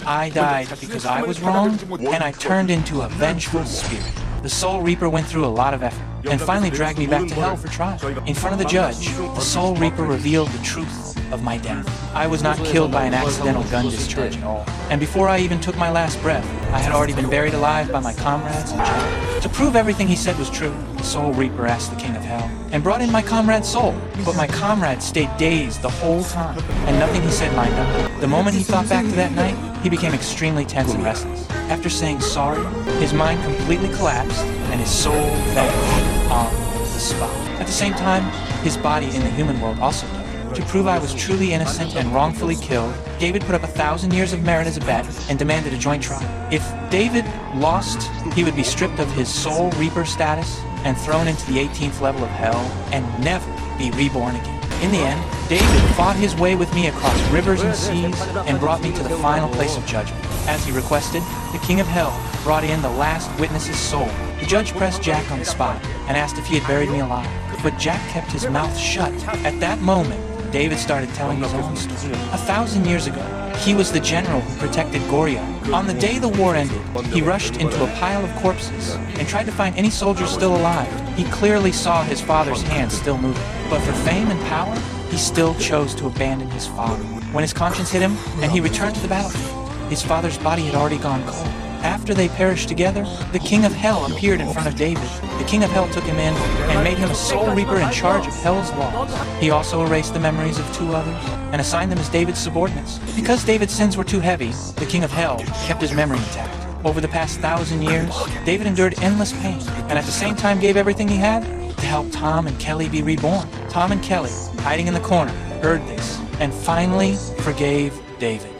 I died because I was wrong, and I turned into a vengeful spirit. The Soul Reaper went through a lot of effort, and finally dragged me back to hell for trial. In front of the judge, the Soul Reaper revealed the truth of my death. I was not killed by an accidental gun discharge at all. And before I even took my last breath, I had already been buried alive by my comrades and Jack. To prove everything he said was true, the Soul Reaper asked the King of Hell, and brought in my comrade's soul. But my comrade stayed dazed the whole time, and nothing he said lined up. The moment he thought back to that night, he became extremely tense and restless. After saying sorry, his mind completely collapsed, and his soul vanished on the spot. At the same time, his body in the human world also died. To prove I was truly innocent and wrongfully killed, David put up 1,000 years of merit as a bet and demanded a joint trial. If David lost, he would be stripped of his Soul Reaper status and thrown into the 18th level of hell and never be reborn again. In the end, David fought his way with me across rivers and seas and brought me to the final place of judgment. As he requested, the King of Hell brought in the last witness's soul. The judge pressed Jack on the spot and asked if he had buried me alive, but Jack kept his mouth shut. At that moment, David started telling his own story. 1,000 years ago, he was the general who protected Goria. On the day the war ended, he rushed into a pile of corpses and tried to find any soldiers still alive. He clearly saw his father's hand still moving, but for fame and power, he still chose to abandon his father. When his conscience hit him and he returned to the battlefield, his father's body had already gone cold. After they perished together, the King of Hell appeared in front of David. The King of Hell took him in and made him a Soul Reaper in charge of Hell's laws. He also erased the memories of 2 others and assigned them as David's subordinates. Because David's sins were too heavy, the King of Hell kept his memory intact. Over the past 1,000 years, David endured endless pain and at the same time gave everything he had to help Tom and Kelly be reborn. Tom and Kelly, hiding in the corner, heard this and finally forgave David.